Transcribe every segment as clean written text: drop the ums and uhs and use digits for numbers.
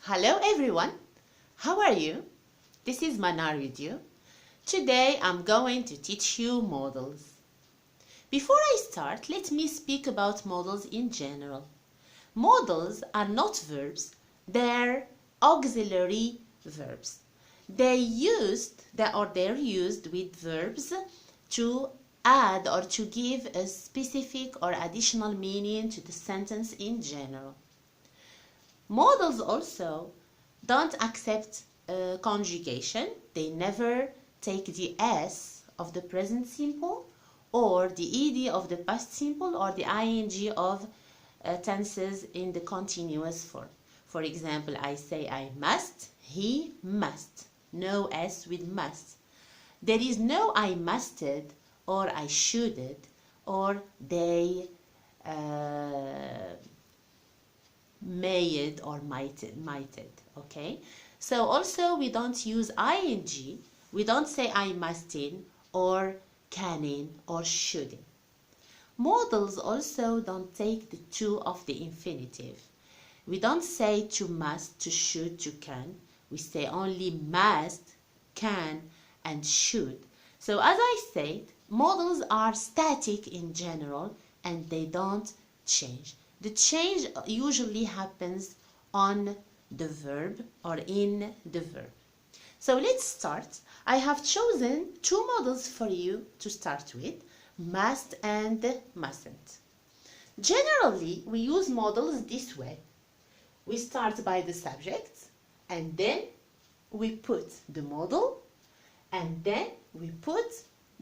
Hello everyone, how are you? This is Manar with you. Today I'm going to teach you modals. Before I start, let me speak about modals in general. Modals are not verbs, they're auxiliary verbs. They're used with verbs to add or to give a specific or additional meaning to the sentence in general. Modals also don't accept conjugation. They never take the S of the present simple or the ED of the past simple or the ING of tenses in the continuous form. For example, I say I must, he must. No S with must. There is no I musted or I shoulded or they mayed or mighted, okay? So also we don't use ing, we don't say I mustin or canin or shouldn't. Modals also don't take the to of the infinitive. We don't say to must, to should, to can. We say only must, can, and should. So as I said, modals are static in general and they don't change. The change usually happens on the verb or in the verb. So let's start. I have chosen two modals for you to start with, must and mustn't. Generally, we use modals this way. We start by the subject and then we put the modal and then we put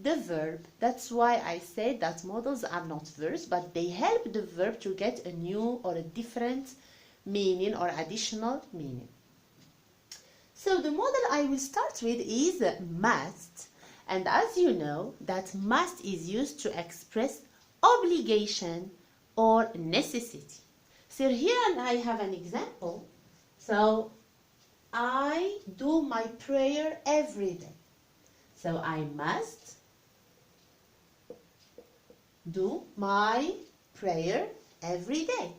the verb. That's why I say that modals are not verbs, but they help the verb to get a new or a different meaning or additional meaning. So the modal I will start with is must, and as you know that must is used to express obligation or necessity. So here I have an example. So I do my prayer every day. So I must do my prayer every day.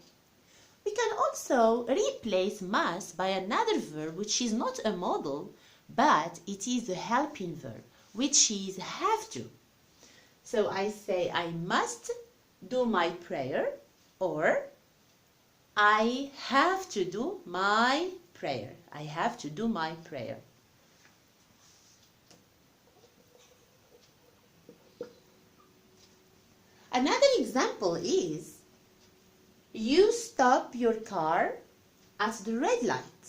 We can also replace must by another verb which is not a modal, but it is a helping verb, which is have to. So I say I must do my prayer or I have to do my prayer. I have to do my prayer. Another example is you stop your car at the red light.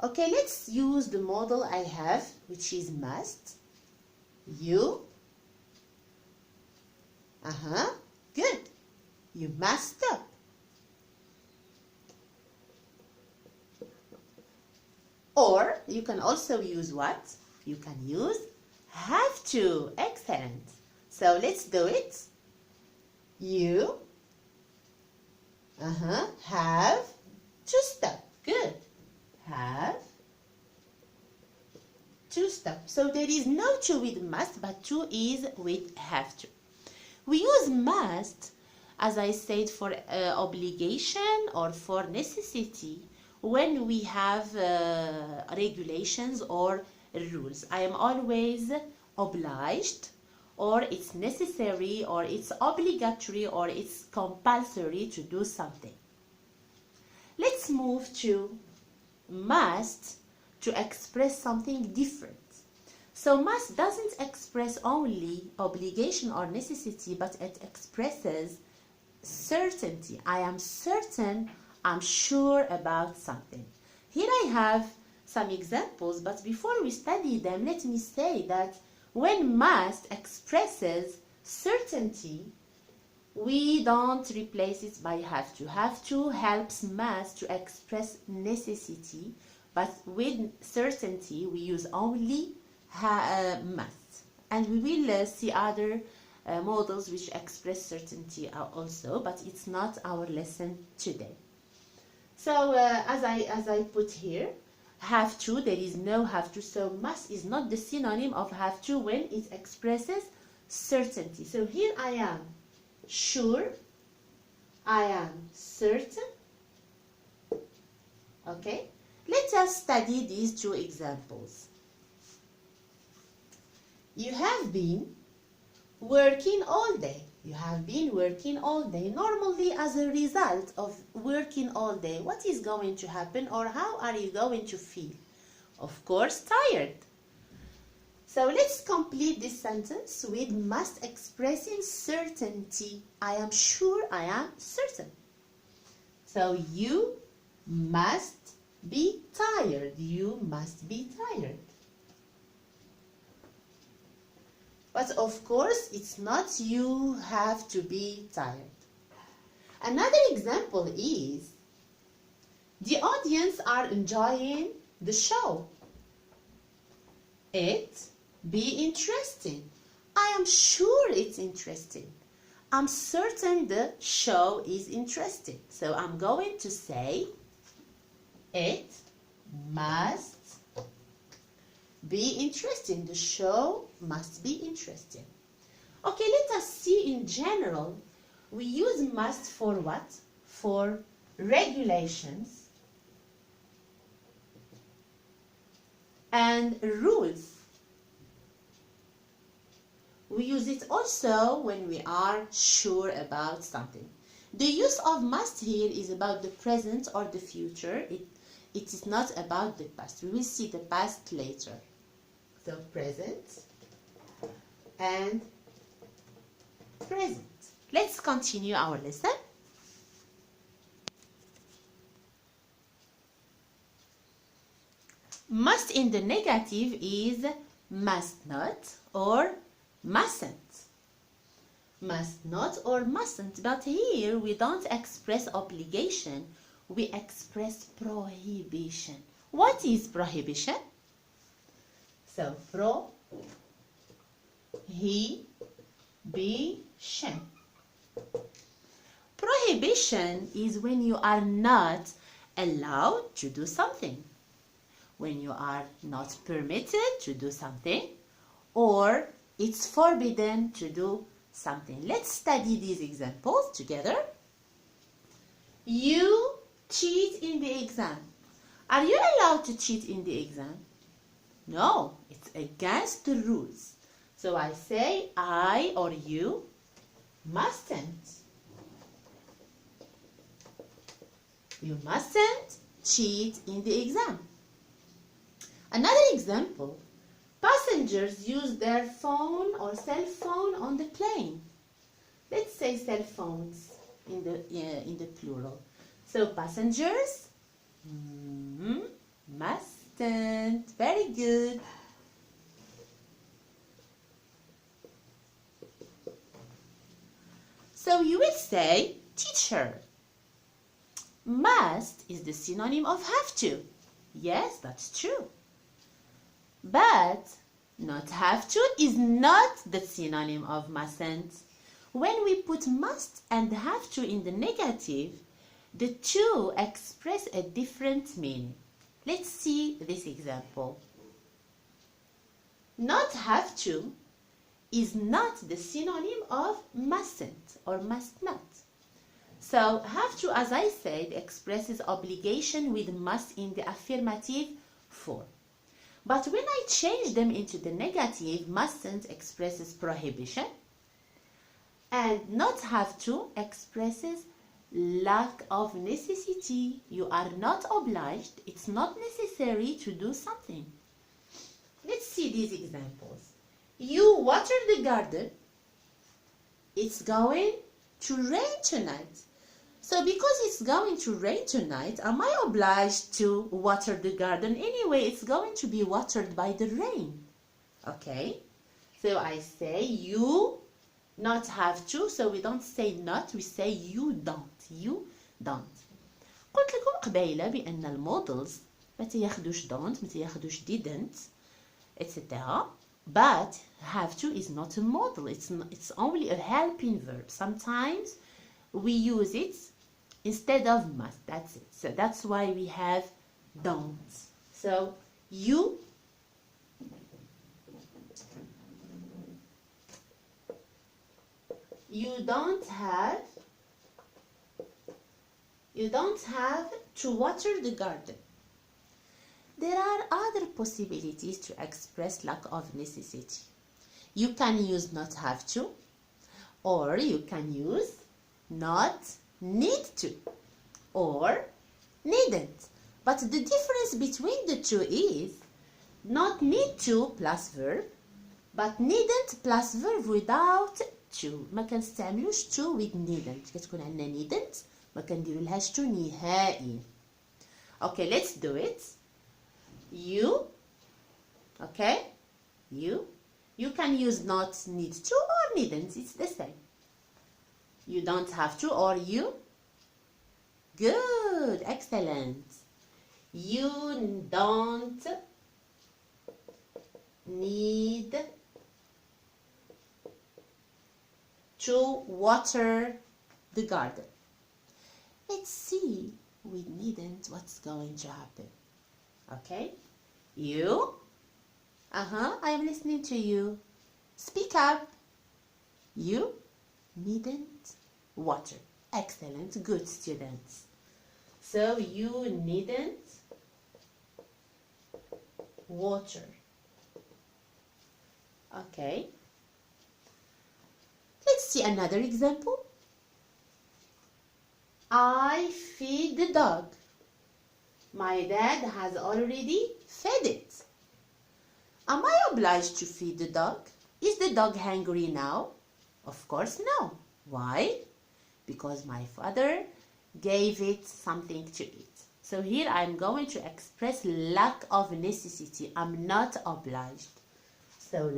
Okay, let's use the modal I have, which is must. You. Good. You must stop. Or you can also use what? You can use have to. Excellent. So let's do it. You have to stop. Good. Have to stop. So there is no to with must, but to is with have to. We use must, as I said, for obligation or for necessity when we have regulations or rules. I am always obliged, or it's necessary, or it's obligatory, or it's compulsory to do something. Let's move to must to express something different. So must doesn't express only obligation or necessity, but it expresses certainty. I am certain, I'm sure about something. Here I have some examples, but before we study them, let me say that when must expresses certainty, we don't replace it by have to. Have to helps must to express necessity, but with certainty we use only must. And we will see other modals which express certainty also, but it's not our lesson today. So as I put here, have to, there is no have to, so must is not the synonym of have to when it expresses certainty. So here I am sure, I am certain, okay? Let us study these two examples. You have been working all day. You have been working all day. Normally, as a result of working all day, what is going to happen, or how are you going to feel? Of course, tired. So let's complete this sentence with must expressing certainty. I am sure, I am certain. So you must be tired. You must be tired. But of course, it's not you have to be tired. Another example is the audience are enjoying the show. It be interesting. I am sure it's interesting. I'm certain the show is interesting. So I'm going to say it must be interesting. The show must be interesting. Okay, let us see in general. We use must for what? For regulations and rules. We use it also when we are sure about something. The use of must here is about the present or the future. It is not about the past. We will see the past later. So present and present. Let's continue our lesson. Must in the negative is must not or mustn't. Must not or mustn't. But here we don't express obligation. We express prohibition. What is prohibition? So prohibition. Prohibition is when you are not allowed to do something. When you are not permitted to do something, or it's forbidden to do something. Let's study these examples together. You cheat in the exam. Are you allowed to cheat in the exam? No, it's against the rules. So I say I or you mustn't. You mustn't cheat in the exam. Another example. Passengers use their phone or cell phone on the plane. Let's say cell phones in the plural. So passengers mustn't. Very good. So you will say teacher. Must is the synonym of have to. Yes, that's true. But not have to is not the synonym of mustn't. When we put must and have to in the negative, the two express a different meaning. Let's see this example. Not have to is not the synonym of mustn't or must not. So have to, as I said, expresses obligation with must in the affirmative form. But when I change them into the negative, mustn't expresses prohibition, and not have to expresses lack of necessity. You are not obliged. It's not necessary to do something. Let's see these examples. You water the garden. It's going to rain tonight. So because it's going to rain tonight, am I obliged to water the garden? Anyway, it's going to be watered by the rain. Okay? So I say you not have to, so we don't say not, we say you don't. You don't. قلت لكم قبيلة بأن المودلز ما تياخدوش don't, ما تياخدوش didn't, etc. But have to is not a modal. It's only a helping verb. Sometimes we use it instead of must. That's it. So that's why we have don't. So you don't have to water the garden. there are other possibilities to express lack of necessity. You can use not have to, or you can use not need to, or needn't. But the difference between the two is not need to plus verb, but needn't plus verb without to. ما كنستعملوش to with needn't. كتكون عندنا needn't ما كنديرولهاش to نهائي. Okay, let's do it. You, okay, you can use not need to or needn't, it's the same. You don't have to or you. Good, excellent. You don't need to water the garden. Let's see with needn't what's going to happen. Okay, you, I am listening to you. Speak up. You needn't water. Excellent, good students. So you needn't water. Okay. Let's see another example. I feed the dog. My dad has already fed it. Am I obliged to feed the dog? Is the dog hungry now? Of course no. Why? Because my father gave it something to eat. So here I'm going to express lack of necessity. I'm not obliged. So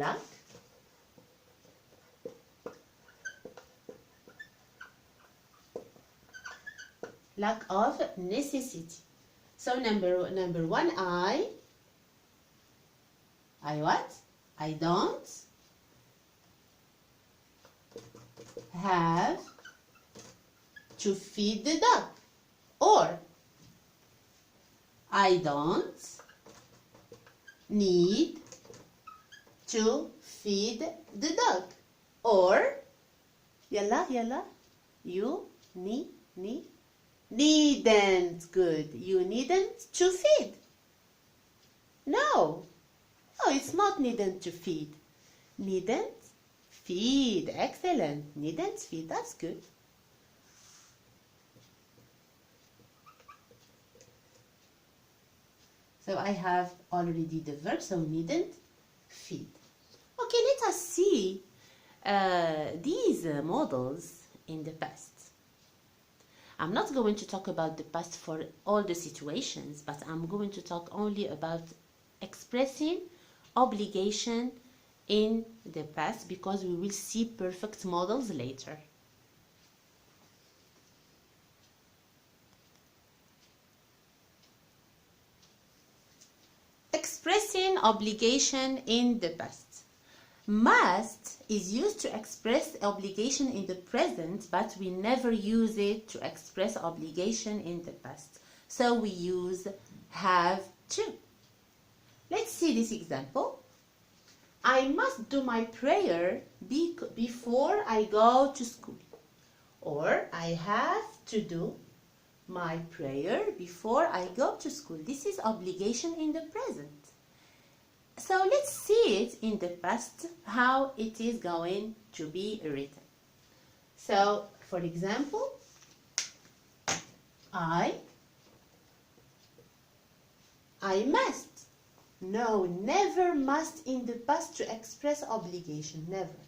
lack of necessity. So number one, I what? I don't have to feed the dog. Or I don't need to feed the dog. Or yalla, you needn't. Good. You needn't to feed. No, it's not needn't to feed. Needn't feed. Excellent. Needn't feed. That's good. So I have already the verb, so needn't feed. Okay, let us see these models in the past. I'm not going to talk about the past for all the situations, but I'm going to talk only about expressing obligation in the past because we will see perfect models later. Expressing obligation in the past. Must is used to express obligation in the present, but we never use it to express obligation in the past. So we use have to. Let's see this example. I must do my prayer before I go to school. Or I have to do my prayer before I go to school. This is obligation in the present. So let's see it in the past, how it is going to be written. So, for example, I must. No, never must in the past to express obligation, never.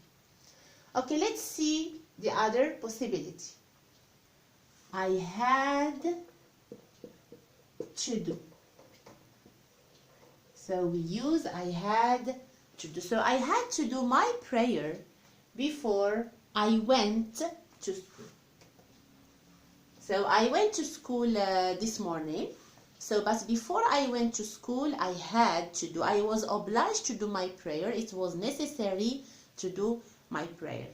Okay, let's see the other possibility. I had to do. So we use I had to do. So I had to do my prayer before I went to school. So I went to school this morning. So, but before I went to school, I had to do. I was obliged to do my prayer. It was necessary to do my prayer.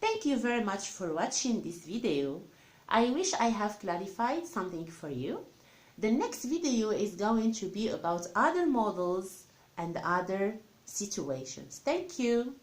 Thank you very much for watching this video. I wish I have clarified something for you. The next video is going to be about other models and other situations. Thank you.